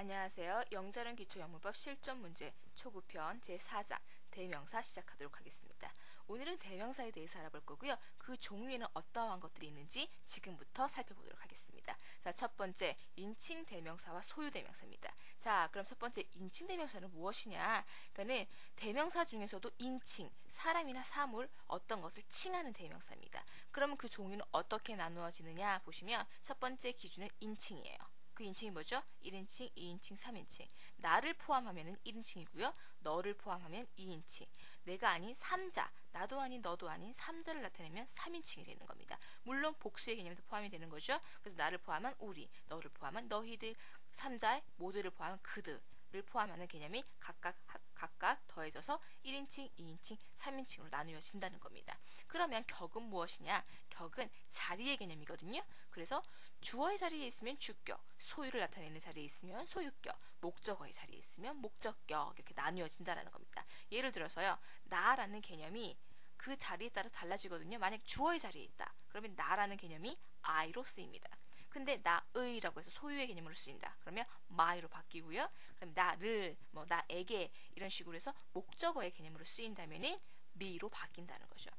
안녕하세요. 영자른 기초영문법 실전 문제 초급편 제4장 대명사 시작하도록 하겠습니다. 오늘은 대명사에 대해서 알아볼 거고요. 그 종류에는 어떠한 것들이 있는지 지금부터 살펴보도록 하겠습니다. 자, 첫 번째 인칭 대명사와 소유 대명사입니다. 자, 그럼 첫 번째 인칭 대명사는 무엇이냐? 그러니까는 대명사 중에서도 인칭, 사람이나 사물, 어떤 것을 칭하는 대명사입니다. 그러면 그 종류는 어떻게 나누어지느냐 보시면 첫 번째 기준은 인칭이에요. 그 인칭이 뭐죠? 1인칭, 2인칭, 3인칭. 나를 포함하면 1인칭이고요. 너를 포함하면 2인칭. 내가 아닌 3자, 나도 아닌 너도 아닌 3자를 나타내면 3인칭이 되는 겁니다. 물론 복수의 개념도 포함이 되는 거죠. 그래서 나를 포함한 우리, 너를 포함한 너희들, 3자의 모두를 포함한 그들을 포함하는 개념이 각각 더해져서 1인칭, 2인칭, 3인칭으로 나누어진다는 겁니다. 그러면 격은 무엇이냐? 격은 자리의 개념이거든요. 그래서 주어의 자리에 있으면 주격, 소유를 나타내는 자리에 있으면 소유격, 목적어의 자리에 있으면 목적격 이렇게 나누어진다는 겁니다. 예를 들어서요. 나라는 개념이 그 자리에 따라 달라지거든요. 만약 주어의 자리에 있다. 그러면 나라는 개념이 I로 쓰입니다. 근데 나의라고 해서 소유의 개념으로 쓰인다. 그러면 my로 바뀌고요. 그다음에 나를, 나에게 이런 식으로 해서 목적어의 개념으로 쓰인다면은 me로 바뀐다는 거죠.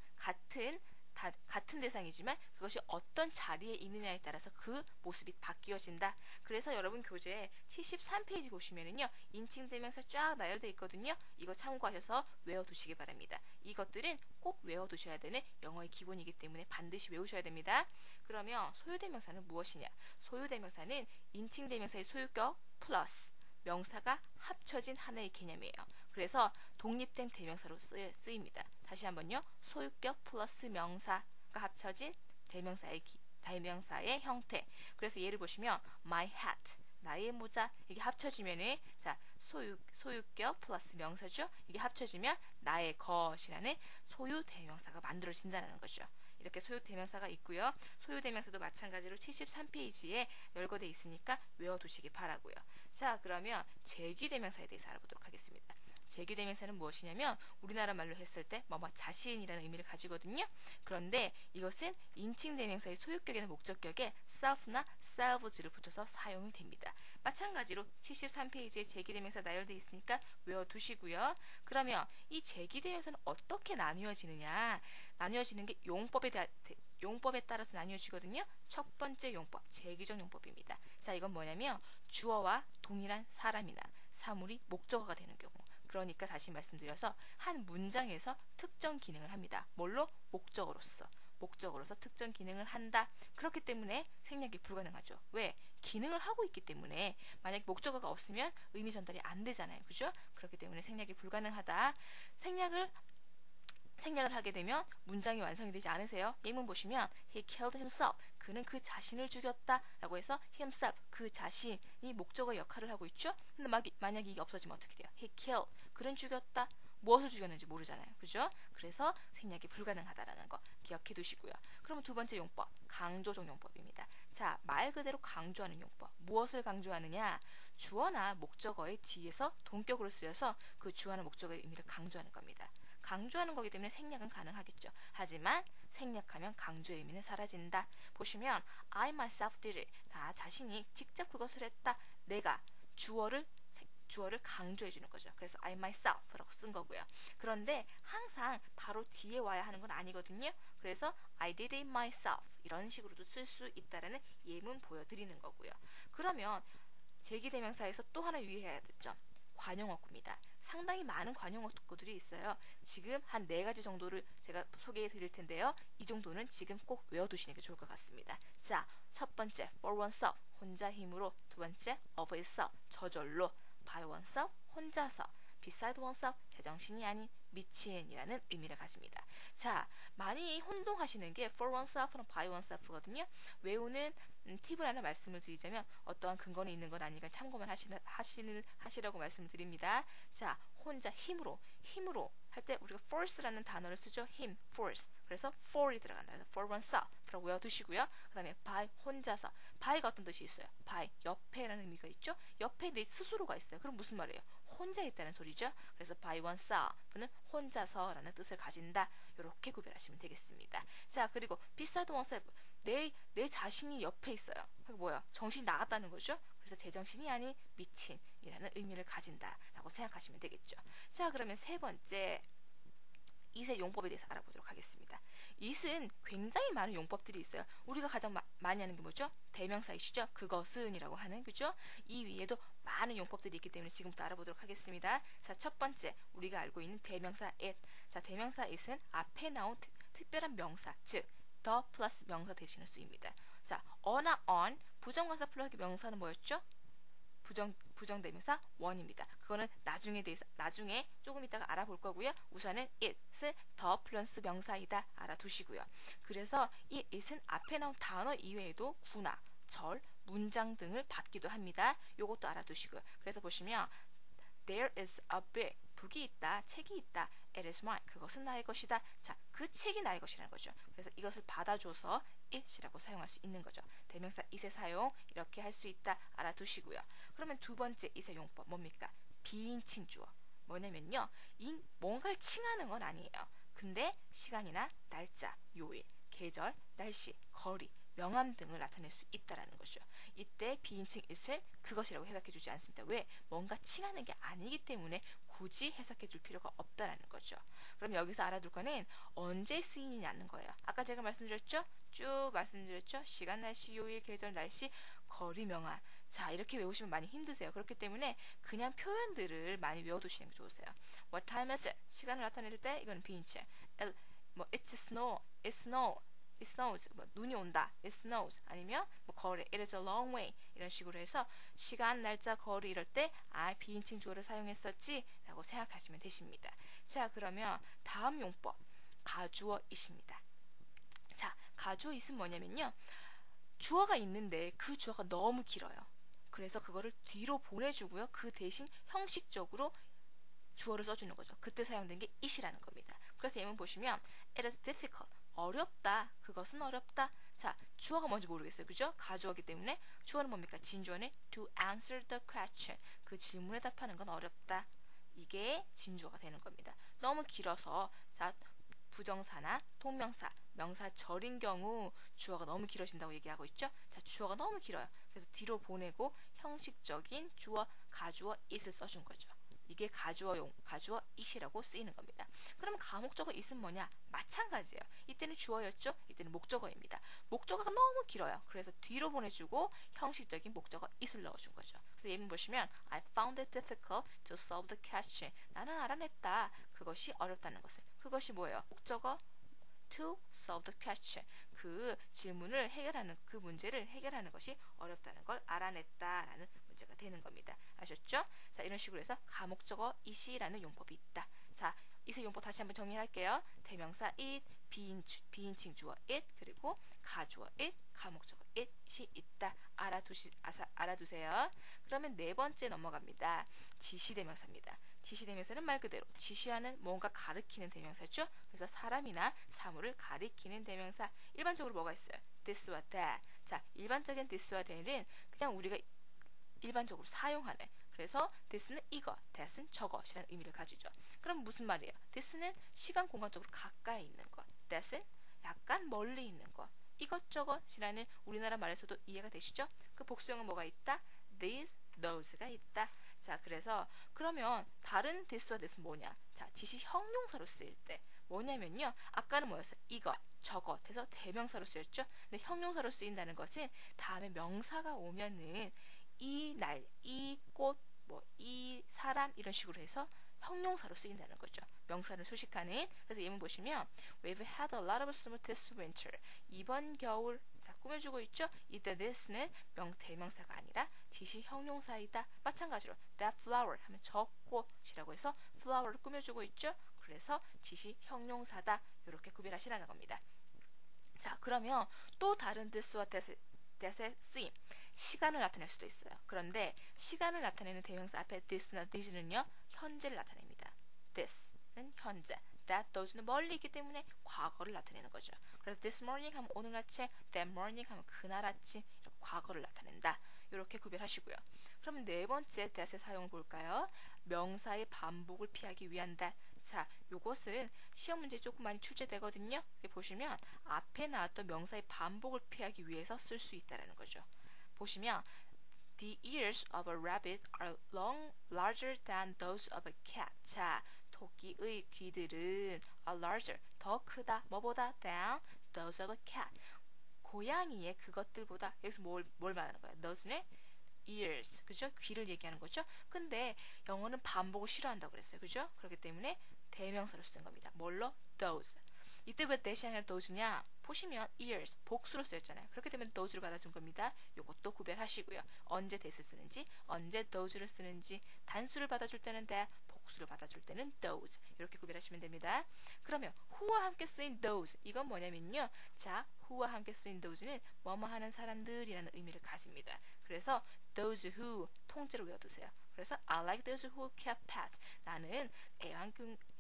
같은 대상이지만 그것이 어떤 자리에 있느냐에 따라서 그 모습이 바뀌어진다. 그래서 여러분 교재에 73페이지 보시면은요. 인칭 대명사 쫙 나열되어 있거든요. 이거 참고하셔서 외워두시기 바랍니다. 이것들은 꼭 외워두셔야 되는 영어의 기본이기 때문에 반드시 외우셔야 됩니다. 그러면 소유대명사는 무엇이냐? 소유대명사는 인칭 대명사의 소유격 플러스 명사가 합쳐진 하나의 개념이에요. 그래서 독립된 대명사로 쓰입니다. 다시 한번요. 소유격 플러스 명사가 합쳐진 대명사의 형태. 그래서 예를 보시면 my hat, 나의 모자 이게 합쳐지면은 자 소유격 플러스 명사죠. 이게 합쳐지면 나의 것이라는 소유 대명사가 만들어진다는 거죠. 이렇게 소유 대명사가 있고요. 소유 대명사도 마찬가지로 73페이지에 열거되어 있으니까 외워두시기 바라고요. 자, 그러면 제기 대명사에 대해서 알아보도록 하겠습니다. 제기 대명사는 무엇이냐면 우리나라 말로 했을 때 자신이라는 의미를 가지거든요. 그런데 이것은 인칭 대명사의 소유격이나 목적격에 self나 selves를 붙여서 사용이 됩니다. 마찬가지로 73페이지에 제기 대명사 나열되어 있으니까 외워두시고요. 그러면 이 제기 대명사는 어떻게 나뉘어지느냐? 나뉘어지는 게 용법에 따라서 나뉘어지거든요. 첫 번째 용법, 제기적 용법입니다. 자, 이건 뭐냐면 주어와 동일한 사람이나 사물이 목적어가 되는 경우. 그러니까 다시 말씀드려서 한 문장에서 특정 기능을 합니다. 뭘로? 목적어로서 특정 기능을 한다. 그렇기 때문에 생략이 불가능하죠. 왜? 기능을 하고 있기 때문에 만약 목적어가 없으면 의미 전달이 안 되잖아요. 그죠? 그렇기 때문에 생략이 불가능하다. 생략을 하게 되면 문장이 완성이 되지 않으세요? 예문 보시면 he killed himself. 그는 그 자신을 죽였다 라고 해서 himself, 그 자신이 목적어 역할을 하고 있죠? 근데 만약에 이게 없어지면 어떻게 돼요? he killed, 그는 죽였다. 무엇을 죽였는지 모르잖아요. 그죠? 그래서 생략이 불가능하다라는 거 기억해 두시고요. 그러면 두 번째 용법, 강조적 용법입니다. 자, 말 그대로 강조하는 용법. 무엇을 강조하느냐? 주어나 목적어의 뒤에서 동격으로 쓰여서 그 주어나 목적어의 의미를 강조하는 겁니다. 강조하는 거기 때문에 생략은 가능하겠죠. 하지만 생략하면 강조의 의미는 사라진다. 보시면 I myself did it. 나 자신이 직접 그것을 했다. 내가 주어를 강조해 주는 거죠. 그래서 I myself라고 쓴 거고요. 그런데 항상 바로 뒤에 와야 하는 건 아니거든요. 그래서 I did it myself 이런 식으로도 쓸 수 있다라는 예문 보여드리는 거고요. 그러면 제기대명사에서 또 하나 유의해야 될 점. 관용어구입니다. 상당히 많은 관용어구들이 있어요. 지금 한 4가지 정도를 제가 소개해 드릴 텐데요. 이 정도는 지금 꼭 외워두시는 게 좋을 것 같습니다. 자, 첫 번째 for oneself, 혼자 힘으로. 두 번째 of itself, 저절로. by oneself, 혼자서. beside oneself, 제정신이 아닌 미친이라는 의미를 가집니다. 자, 많이 혼동하시는 게 for oneself는 by oneself거든요. 외우는 팁을 하나 말씀을 드리자면 어떠한 근거는 있는 건 아니니까 참고만 하시라고 말씀을 드립니다. 자, 혼자 힘으로 할 때 우리가 force라는 단어를 쓰죠. 힘, force. 그래서 for이 들어간다. for oneself라고 외워두시고요. 그 다음에 by, 혼자서. by가 어떤 뜻이 있어요? by, 옆에라는 의미가 있죠. 옆에 내 스스로가 있어요. 그럼 무슨 말이에요? 혼자 있다는 소리죠. 그래서 by oneself는 혼자서라는 뜻을 가진다. 이렇게 구별하시면 되겠습니다. 자, 그리고 beside oneself, 내 자신이 옆에 있어요. 그게 뭐야? 정신이 나갔다는 거죠. 그래서 제정신이 아닌 미친이라는 의미를 가진다라고 생각하시면 되겠죠. 자, 그러면 세 번째 it의 용법에 대해서 알아보도록 하겠습니다. it은 굉장히 많은 용법들이 있어요. 우리가 가장 많이 하는 게 뭐죠? 대명사이시죠? 그것은 이라고 하는, 그죠? 이 위에도 많은 용법들이 있기 때문에 지금부터 알아보도록 하겠습니다. 자, 첫 번째 우리가 알고 있는 대명사 it. 자, 대명사 it은 앞에 나온 특별한 명사, 즉 the 플러스 명사 대신을 쓰입니다. 자, 어나 on 부정관사 플러스 명사는 뭐였죠? 부정대명사 원입니다. 그거는 나중에 조금 이따가 알아볼 거고요. 우선은 it은 더 플러스 명사이다 알아두시고요. 그래서 이 it은 앞에 나온 단어 이외에도 구나, 절, 문장 등을 받기도 합니다. 요것도 알아두시고요. 그래서 보시면 there is a book, 북이 있다, 책이 있다. it is mine, 그것은 나의 것이다. 자, 그 책이 나의 것이라는 거죠. 그래서 이것을 받아줘서 it이라고 사용할 수 있는 거죠. 대명사 it의 사용 이렇게 할 수 있다 알아두시고요. 그러면 두 번째 it의 용법 뭡니까? 비인칭 주어. 뭐냐면요, 뭔가를 칭하는 건 아니에요. 근데 시간이나 날짜, 요일, 계절, 날씨, 거리, 명암 등을 나타낼 수 있다라는 거죠. 이때 비인칭 it을 그것이라고 해석해 주지 않습니다. 왜? 뭔가 칭하는 게 아니기 때문에 굳이 해석해 줄 필요가 없다라는 거죠. 그럼 여기서 알아둘 거는 언제 쓰이냐는 거예요. 아까 제가 말씀드렸죠? 쭉 말씀드렸죠? 시간, 날씨, 요일, 계절, 날씨, 거리, 명암. 자, 이렇게 외우시면 많이 힘드세요. 그렇기 때문에 그냥 표현들을 많이 외워두시는 게 좋으세요. What time is it? 시간을 나타낼 때 이건 비인칭. It's snow, it's snow, it snows, 눈이 온다, it snows. 아니면 거리, it is a long way. 이런 식으로 해서 시간, 날짜, 거리 이럴 때 비인칭 주어를 사용했었지 라고 생각하시면 되십니다. 자, 그러면 다음 용법 가주어이십니다. 자, 가주어잇은 뭐냐면요, 주어가 있는데 그 주어가 너무 길어요. 그래서 그거를 뒤로 보내주고요. 그 대신 형식적으로 주어를 써주는 거죠. 그때 사용된 게 it이라는 겁니다. 그래서 예문 보시면 it is difficult, 어렵다, 그것은 어렵다. 자, 주어가 뭔지 모르겠어요. 그죠? 가주어기 때문에 주어는 뭡니까? 진주어는 to answer the question, 그 질문에 답하는 건 어렵다. 이게 진주어가 되는 겁니다. 너무 길어서 자, 부정사나 통명사, 명사 절인 경우 주어가 너무 길어진다고 얘기하고 있죠. 자, 주어가 너무 길어요. 그래서 뒤로 보내고 형식적인 주어, 가주어, it을 써준 거죠. 이게 가주어 it이라고 쓰이는 겁니다. 그러면 가목적어 it은 뭐냐? 마찬가지예요. 이때는 주어였죠? 이때는 목적어입니다. 목적어가 너무 길어요. 그래서 뒤로 보내주고 형식적인 목적어 it을 넣어준 거죠. 그래서 예문 보시면 I found it difficult to solve the question. 나는 알아냈다, 그것이 어렵다는 것을. 그것이 뭐예요? 목적어 to solve the question. 그 질문을 해결하는, 그 문제를 해결하는 것이 어렵다는 걸 알아냈다라는 문제가 되는 겁니다. 아셨죠? 자, 이런 식으로 해서 가목적어 it이라는 용법이 있다. 자, it의 용법 다시 한번 정리할게요. 대명사 it, 비인칭 주어 it, 그리고 가주어 it, 가목적어 it이 있다. 알아두세요. 그러면 네 번째 넘어갑니다. 지시대명사입니다. 지시대명사는 말 그대로 지시하는, 뭔가 가리키는 대명사죠. 그래서 사람이나 사물을 가리키는 대명사. 일반적으로 뭐가 있어요? this와 that. 자, 일반적인 this와 that은 그냥 우리가 일반적으로 사용하는, 그래서 this는 이것, that은 저것이라는 의미를 가지죠. 그럼 무슨 말이에요? this는 시간 공간적으로 가까이 있는 것, that은 약간 멀리 있는 것, 이것저것이라는 우리나라 말에서도 이해가 되시죠? 그 복수형은 뭐가 있다? these, those가 있다. 자, 그래서 그러면 다른 this와 that은 뭐냐? 자, 지시 형용사로 쓰일 때 뭐냐면요, 아까는 뭐였어요? 이것, 저것 해서 대명사로 쓰였죠. 근데 형용사로 쓰인다는 것은 다음에 명사가 오면은 이 날, 이 꽃, 이 사람 이런 식으로 해서 형용사로 쓰인다는 거죠. 명사는 수식하는. 그래서 예문 보시면 We've had a lot of snow this winter. 이번 겨울. 자, 꾸며주고 있죠. 이때 this는 대명사가 아니라 지시 형용사이다. 마찬가지로 that flower 하면 저 꽃이라고 해서 flower를 꾸며주고 있죠. 그래서 지시 형용사다. 이렇게 구별하시라는 겁니다. 자, 그러면 또 다른 this와 that의 쓰임, 시간을 나타낼 수도 있어요. 그런데 시간을 나타내는 대명사 앞에 this나 these는요, 현재를 나타냅니다. this는 현재, that, those는 멀리 있기 때문에 과거를 나타내는 거죠. 그래서 this morning 하면 오늘 아침, that morning 하면 그날 아침, 이렇게 과거를 나타낸다. 이렇게 구별하시고요. 그러면 네 번째 that의 사용을 볼까요? 명사의 반복을 피하기 위한 that. 자, 요것은 시험 문제에 조금 많이 출제되거든요. 여기 보시면 앞에 나왔던 명사의 반복을 피하기 위해서 쓸 수 있다는 거죠. 보시면 The ears of a rabbit are larger than those of a cat. 자, 토끼의 귀들은 are larger, 더 크다. 뭐보다? than those of a cat. 고양이의 그것들보다. 여기서 뭘 말하는 거야? those는 ears, 그죠? 귀를 얘기하는 거죠. 근데 영어는 반복을 싫어한다고 그랬어요. 그죠? 그렇기 때문에 대명사로 쓴 겁니다. 뭘로? those. 이때 왜 that이 아니라 those냐? 보시면 ears, 복수로 쓰였잖아요. 그렇기 때문에 those를 받아준 겁니다. 요것도 구별하시고요. 언제 that을 쓰는지, 언제 those를 쓰는지, 단수를 받아줄 때는 that, 복수를 받아줄 때는 those. 이렇게 구별하시면 됩니다. 그러면 who와 함께 쓰인 those, 이건 뭐냐면요. 자, who와 함께 쓰인 those는 뭐뭐 하는 사람들이라는 의미를 가집니다. 그래서 those who 통째로 외워두세요. 그래서 I like those who keep pets. 나는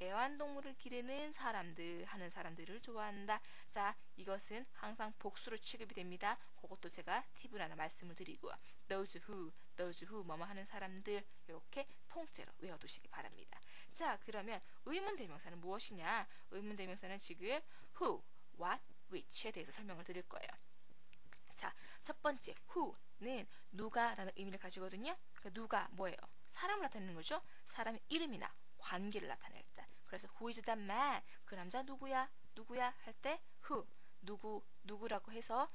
애완동물을 기르는 사람들, 하는 사람들을 좋아한다. 자, 이것은 항상 복수로 취급이 됩니다. 그것도 제가 팁을 하나 말씀을 드리고요. those who 뭐뭐 하는 사람들, 이렇게 통째로 외워두시기 바랍니다. 자, 그러면 의문대명사는 무엇이냐? 의문대명사는 지금 who, what, which에 대해서 설명을 드릴 거예요. 자, 첫 번째 who는 누가라는 의미를 가지거든요. 그러니까 누가 뭐예요? 사람을 나타내는 거죠. 사람의 이름이나 관계를 나타낼 때. 그래서 who is that man? 그 남자 누구야? 누구야? 할 때 who, 누구라고 해서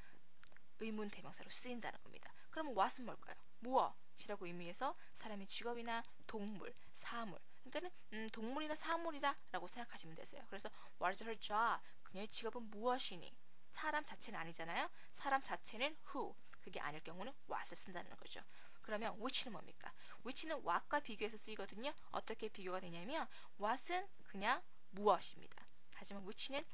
의문 대명사로 쓰인다는 겁니다. 그러면 what은 뭘까요? 무엇이라고 의미해서 사람의 직업이나 동물, 사물. 그러니까는 동물이나 사물이다 라고 생각하시면 되세요. 그래서 what is her job? 그녀의 직업은 무엇이니? 사람 자체는 아니잖아요. 사람 자체는 who, 그게 아닐 경우는 what을 쓴다는 거죠. 그러면 which는 뭡니까? which는 what과 비교해서 쓰이거든요. 어떻게 비교가 되냐면 what은 그냥 무엇입니다. 하지만 which는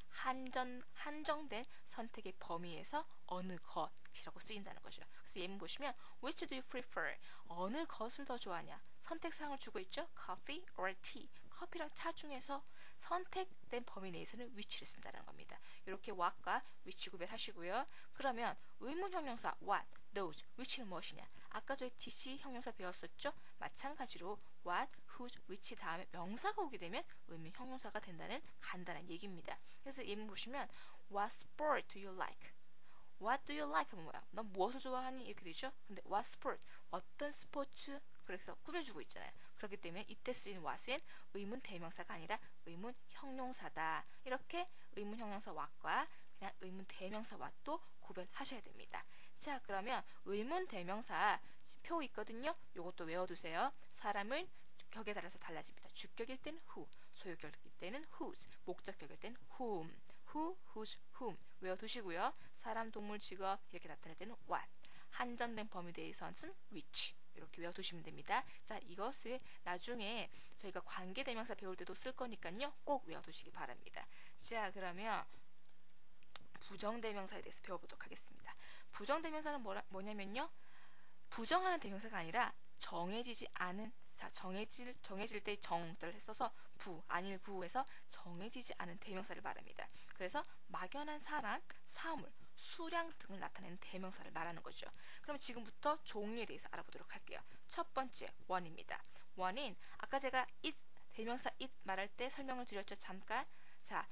한정된 선택의 범위에서 어느 것이라고 쓰인다는 거죠. 그래서 예문 보시면 which do you prefer? 어느 것을 더 좋아하냐? 선택사항을 주고 있죠. coffee or tea. 커피랑 차 중에서 선택된 범위 내에서는 which를 쓴다는 겁니다. 이렇게 what과 which 구별하시고요. 그러면 의문 형용사 what, those, which는 무엇이냐? 아까 저희 TC 형용사 배웠었죠? 마찬가지로 what, whose, which 다음에 명사가 오게 되면 의문 형용사가 된다는 간단한 얘기입니다. 그래서 예문 보시면 what sport do you like? What do you like? 하면 뭐야? 넌 무엇을 좋아하니? 이렇게 되죠? 근데 what sport? 어떤 스포츠? 그래서 꾸며주고 있잖아요. 그렇기 때문에 이때 쓰인 what은 의문 대명사가 아니라 의문 형용사다. 이렇게 의문 형용사 what과 그냥 의문 대명사 what도 구별하셔야 됩니다. 자, 그러면 의문 대명사 표 있거든요. 이것도 외워두세요. 사람을 격에 따라서 달라집니다. 주격일 때는 who, 소유격일 때는 whose, 목적격일 때는 whom, who, whose, whom 외워두시고요. 사람, 동물, 직업 이렇게 나타낼 때는 what, 한정된 범위 내에서는 which 이렇게 외워두시면 됩니다. 자, 이것을 나중에 저희가 관계대명사 배울 때도 쓸 거니까요. 꼭 외워두시기 바랍니다. 자, 그러면 부정대명사에 대해서 배워보도록 하겠습니다. 부정대명사는 뭐냐면요. 부정하는 대명사가 아니라 정해지지 않은, 자, 정해질 때 정자를 써서 아닐 부에서 정해지지 않은 대명사를 말합니다. 그래서 막연한 사람, 사물, 수량 등을 나타내는 대명사를 말하는 거죠. 그럼 지금부터 종류에 대해서 알아보도록 할게요. 첫 번째, one입니다. one은 아까 제가 it, 대명사 it 말할 때 설명을 드렸죠. 잠깐. 자,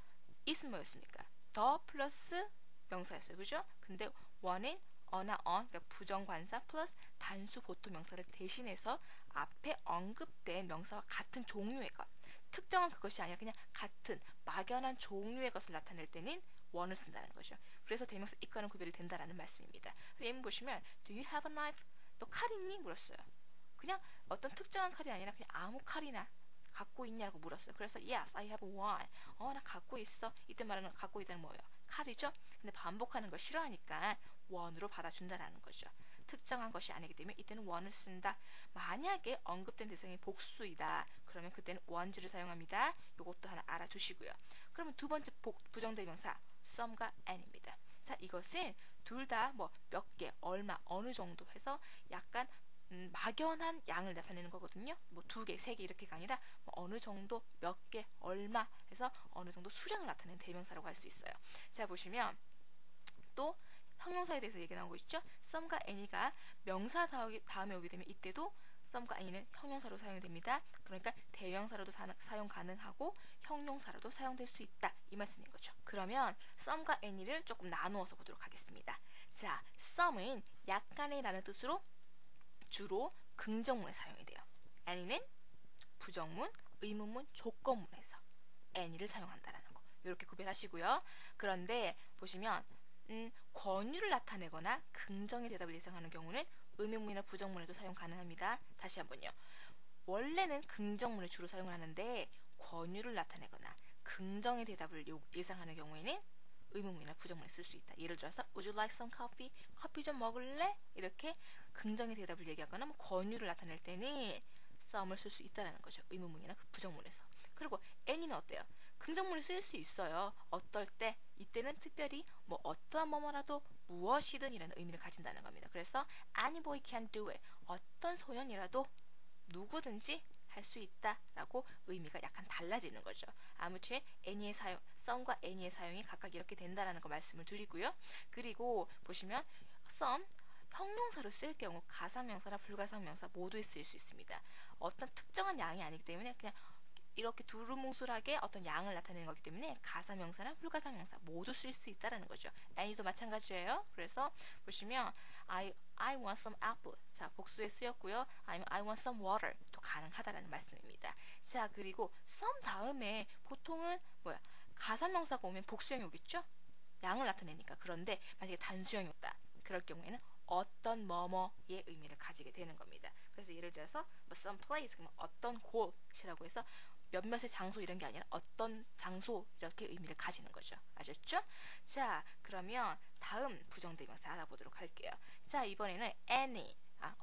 it은 뭐였습니까? 더 플러스 명사였어요. 그죠? 근데 one은 어나 그러니까 부정관사 플러스 단수 보통 명사를 대신해서 앞에 언급된 명사와 같은 종류의 것, 특정한 그것이 아니라 그냥 같은 막연한 종류의 것을 나타낼 때는 one을 쓴다는 거죠. 그래서 대명사 it과는 구별이 된다라는 말씀입니다. 예문 보시면 Do you have a knife? 너 칼 있니? 물었어요. 그냥 어떤 특정한 칼이 아니라 그냥 아무 칼이나 갖고 있냐고 물었어요. 그래서 Yes, I have one. 나 갖고 있어. 이때 말하는 갖고 있다는 뭐예요? 칼이죠? 근데 반복하는 걸 싫어하니까 one으로 받아준다라는 거죠. 특정한 것이 아니기 때문에 이때는 one을 쓴다. 만약에 언급된 대상이 복수이다. 그러면 그때는 ones를 사용합니다. 이것도 하나 알아두시고요. 그러면 두 번째 부정대명사 some과 and입니다. 자, 이것은 둘 다 뭐 몇 개, 얼마, 어느 정도 해서 약간 막연한 양을 나타내는 거거든요. 뭐 2개, 3개 이렇게가 아니라 뭐 어느 정도, 몇 개, 얼마 해서 어느 정도 수량을 나타내는 대명사라고 할 수 있어요. 자, 보시면 또 형용사에 대해서 얘기 나오고 있죠. some과 any가 명사 다음에 오게 되면 이때도 some과 any는 형용사로 사용이 됩니다. 그러니까 대명사로도 사용 가능하고 형용사로도 사용될 수 있다. 이 말씀인 거죠. 그러면 some과 any를 조금 나누어서 보도록 하겠습니다. 자, some은 약간의 라는 뜻으로 주로 긍정문에 사용이 돼요. any는 부정문, 의문문, 조건문에서 any를 사용한다라는 거. 이렇게 구별하시고요. 그런데 보시면 권유를 나타내거나 긍정의 대답을 예상하는 경우는 의문문이나 부정문에도 사용 가능합니다. 다시 한번요. 원래는 긍정문을 주로 사용을 하는데 권유를 나타내거나 긍정의 대답을 예상하는 경우에는 의문문이나 부정문에 쓸 수 있다. 예를 들어서 Would you like some coffee? 커피 좀 먹을래? 이렇게 긍정의 대답을 얘기하거나 권유를 나타낼 때는 some을 쓸 수 있다는 거죠. 의문문이나 부정문에서. 그리고 any는 어때요? 긍정문에 쓸 수 있어요. 어떨 때, 이때는 특별히 어떠한 뭐뭐라도 무엇이든 이라는 의미를 가진다는 겁니다. 그래서 any boy can do it. 어떤 소년이라도 누구든지 할 수 있다라고 의미가 약간 달라지는 거죠. 아무튼 any의 사용, some과 any의 사용이 각각 이렇게 된다라는 거 말씀을 드리고요. 그리고 보시면 some 형용사로 쓸 경우 가상명사나 불가상명사 모두에 쓰일 수 있습니다. 어떤 특정한 양이 아니기 때문에 그냥 이렇게 두루뭉술하게 어떤 양을 나타내는 거기 때문에 가사명사나 불가사명사 모두 쓸 수 있다라는 거죠. any도 마찬가지예요. 그래서 보시면 I want some apple. 자, 복수에 쓰였고요. 아니면 I want some water. 또 가능하다라는 말씀입니다. 자, 그리고 some 다음에 보통은 가사명사가 오면 복수형이 오겠죠? 양을 나타내니까. 그런데 만약에 단수형이 왔다. 그럴 경우에는 어떤 뭐뭐의 의미를 가지게 되는 겁니다. 그래서 예를 들어서 some place, 그러면 어떤 곳이라고 해서 몇몇의 장소 이런 게 아니라 어떤 장소 이렇게 의미를 가지는 거죠. 아셨죠? 자, 그러면 다음 부정대명사 알아보도록 할게요. 자, 이번에는 any,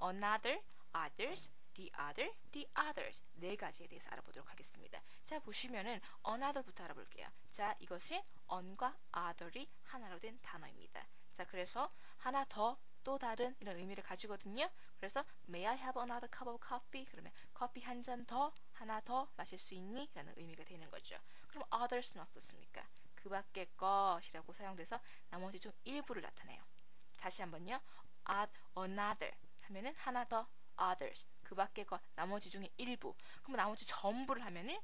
another, others, the other, the others 네 가지에 대해서 알아보도록 하겠습니다. 자, 보시면은 another부터 알아볼게요. 자, 이것은 on과 other이 하나로 된 단어입니다. 자, 그래서 하나 더, 또 다른 이런 의미를 가지거든요. 그래서 May I have another cup of coffee? 그러면 커피 한 잔 더, 하나 더 마실 수 있니? 라는 의미가 되는 거죠. 그럼 others는 어떻습니까? 그 밖의 것이라고 사용돼서 나머지 중 일부를 나타내요. 다시 한번요. another 하면은 하나 더, others 그 밖의 것, 나머지 중에 일부. 그럼 나머지 전부를 하면은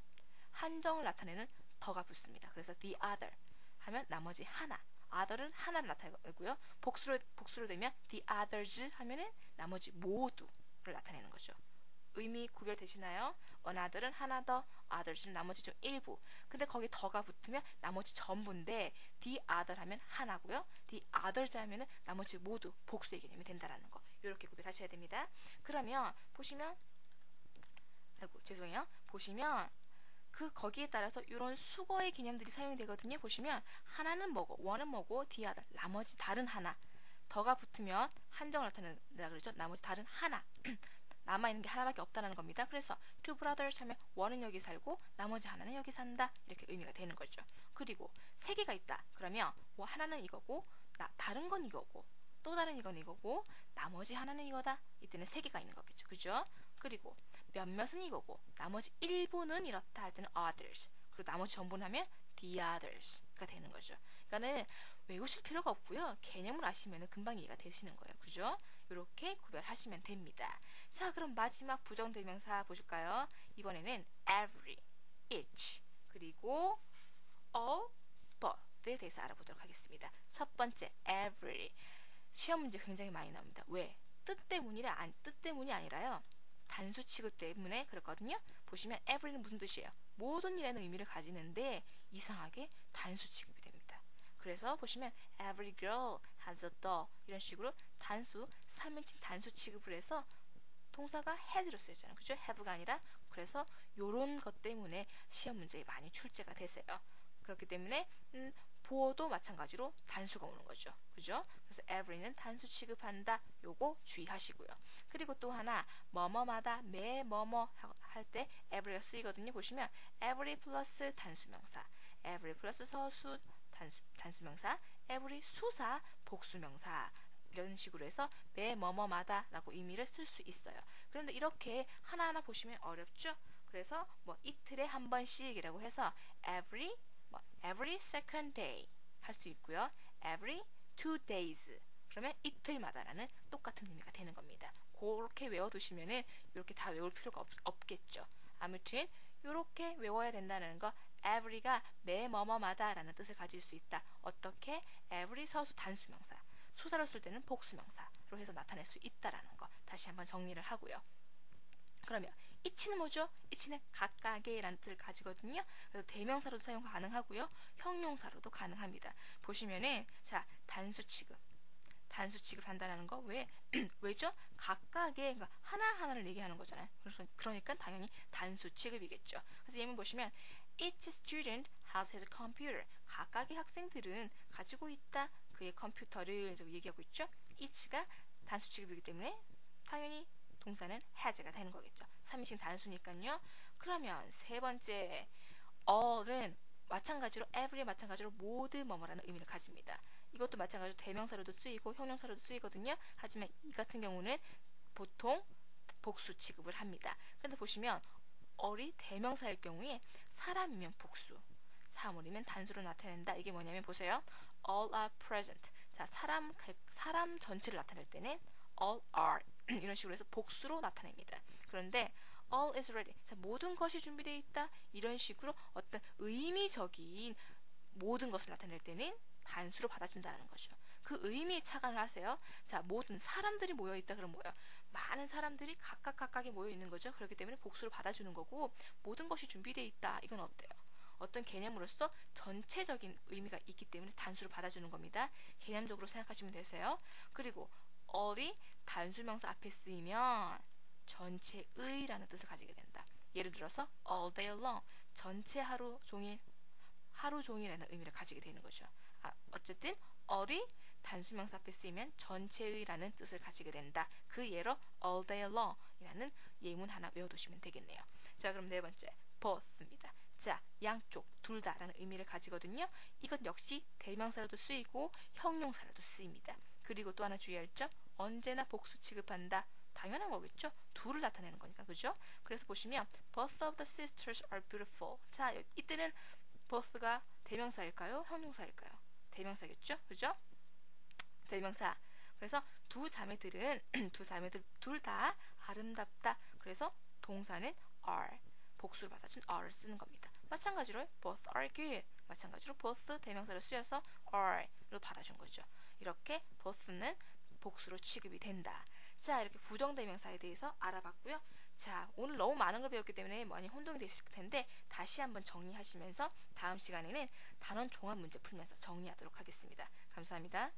한정을 나타내는 더가 붙습니다. 그래서 the other 하면 나머지 하나. other은 하나를 나타내고요. 복수로 되면 the others 하면은 나머지 모두를 나타내는 거죠. 의미 구별되시나요? another은 하나 더, others는 나머지 중 일부. 근데 거기 더가 붙으면 나머지 전부인데 the other 하면 하나고요. the others 하면은 나머지 모두 복수의 개념이 된다라는 거. 이렇게 구별하셔야 됩니다. 그러면 보시면 죄송해요. 보시면 거기에 따라서 이런 수거의 개념들이 사용이 되거든요. 보시면 하나는 뭐고, one은 뭐고, the other 나머지 다른 하나. 더가 붙으면 한정을 나타낸다 그러죠. 나머지 다른 하나. 남아있는 게 하나밖에 없다는 겁니다. 그래서 two brothers 하면 one은 여기 살고 나머지 하나는 여기 산다. 이렇게 의미가 되는 거죠. 그리고 세 개가 있다. 그러면 하나는 이거고 다른 건 이거고 또 다른 이건 이거고 나머지 하나는 이거다. 이때는 세 개가 있는 거겠죠. 그죠? 그리고 몇몇은 이거고 나머지 일부는 이렇다 할 때는 others. 그리고 나머지 전부는 하면 the others가 되는 거죠. 그러니까는 외우실 필요가 없고요. 개념을 아시면 금방 이해가 되시는 거예요. 그죠? 이렇게 구별하시면 됩니다. 자, 그럼 마지막 부정대명사 보실까요? 이번에는 every, each, 그리고 all, both에 대해서 알아보도록 하겠습니다. 첫 번째, every. 시험 문제 굉장히 많이 나옵니다. 왜? 뜻 때문이 아니라요. 단수 취급 때문에 그렇거든요. 보시면 every는 무슨 뜻이에요? 모든이라는 의미를 가지는데 이상하게 단수 취급이 됩니다. 그래서 보시면 every girl has a doll 이런 식으로 단수 3인칭 단수 취급을 해서 동사가 has로 쓰였잖아요. 그죠? have가 아니라. 그래서 요런 것 때문에 시험 문제에 많이 출제가 되세요. 그렇기 때문에 보어도 마찬가지로 단수가 오는 거죠. 그죠? 그래서 every는 단수 취급한다. 요거 주의하시고요. 그리고 또 하나 뭐뭐마다 매 뭐뭐 할 때 every가 쓰이거든요. 보시면 every 플러스 단수명사, every 플러스 서수 단수명사, every 수사 복수명사 이런 식으로 해서 매 뭐뭐마다 라고 의미를 쓸 수 있어요. 그런데 이렇게 하나하나 보시면 어렵죠? 그래서 이틀에 한 번씩이라고 해서 every second day 할 수 있고요. every 2 days 그러면 이틀마다라는 똑같은 의미가 되는 겁니다. 그렇게 외워두시면은 이렇게 다 외울 필요가 없겠죠. 아무튼 이렇게 외워야 된다는 거 every가 매 뭐뭐마다 라는 뜻을 가질 수 있다. 어떻게? every 서수 단수명사 수사로 쓸 때는 복수명사로 해서 나타낼 수 있다라는 거 다시 한번 정리를 하고요. 그러면 each는 뭐죠? each는 각각의라는 뜻을 가지거든요. 그래서 대명사로도 사용 가능하고요. 형용사로도 가능합니다. 보시면은 자 단수 취급한다는 거 왜죠? 각각의 그러니까 하나하나를 얘기하는 거잖아요. 그러니까 당연히 단수 취급이겠죠. 그래서 예문 보시면 each student has his computer. 각각의 학생들은 가지고 있다 그의 컴퓨터를 얘기하고 있죠. each가 단수 취급이기 때문에 당연히 동사는 has가 되는 거겠죠. 3인칭 단수니까요. 그러면 세 번째 all은 마찬가지로 every 마찬가지로 모두 뭐뭐라는 의미를 가집니다. 이것도 마찬가지로 대명사로도 쓰이고 형용사로도 쓰이거든요. 하지만 이 같은 경우는 보통 복수 취급을 합니다. 그런데 보시면 all이 대명사일 경우에 사람이면 복수, 사물이면 단수로 나타낸다. 이게 뭐냐면 보세요. all are present. 자, 사람 전체를 나타낼 때는 all are 이런 식으로 해서 복수로 나타냅니다. 그런데 all is ready. 자, 모든 것이 준비되어 있다. 이런 식으로 어떤 의미적인 모든 것을 나타낼 때는 단수로 받아준다는 거죠. 그 의미에 착안을 하세요. 자, 모든 사람들이 모여 있다. 그럼 뭐예요? 많은 사람들이 각각이 모여 있는 거죠. 그렇기 때문에 복수로 받아주는 거고 모든 것이 준비되어 있다. 이건 어때요? 어떤 개념으로서 전체적인 의미가 있기 때문에 단수로 받아주는 겁니다. 개념적으로 생각하시면 되세요. 그리고 all이 단수명사 앞에 쓰이면 전체의라는 뜻을 가지게 된다. 예를 들어서 all day long, 전체 하루 종일이라는 의미를 가지게 되는 거죠. 어쨌든 all이 단수명사 앞에 쓰이면 전체의라는 뜻을 가지게 된다. 그 예로 all day long 이라는 예문 하나 외워두시면 되겠네요. 자, 그럼 네 번째 both입니다. 자, 양쪽, 둘 다라는 의미를 가지거든요. 이것 역시 대명사로도 쓰이고 형용사로도 쓰입니다. 그리고 또 하나 주의할 점, 언제나 복수 취급한다. 당연한 거겠죠? 둘을 나타내는 거니까, 그죠? 그래서 보시면 both of the sisters are beautiful. 자, 이때는 both가 대명사일까요? 형용사일까요? 대명사겠죠? 그죠? 대명사. 그래서 두 자매들 둘 다 아름답다. 그래서 동사는 are, 복수를 받아준 are를 쓰는 겁니다. 마찬가지로 both are good. 마찬가지로 both 대명사를 쓰여서 are로 받아준 거죠. 이렇게 both는 복수로 취급이 된다. 자, 이렇게 부정대명사에 대해서 알아봤고요. 자, 오늘 너무 많은 걸 배웠기 때문에 많이 혼동이 되실 텐데 다시 한번 정리하시면서 다음 시간에는 단원 종합 문제 풀면서 정리하도록 하겠습니다. 감사합니다.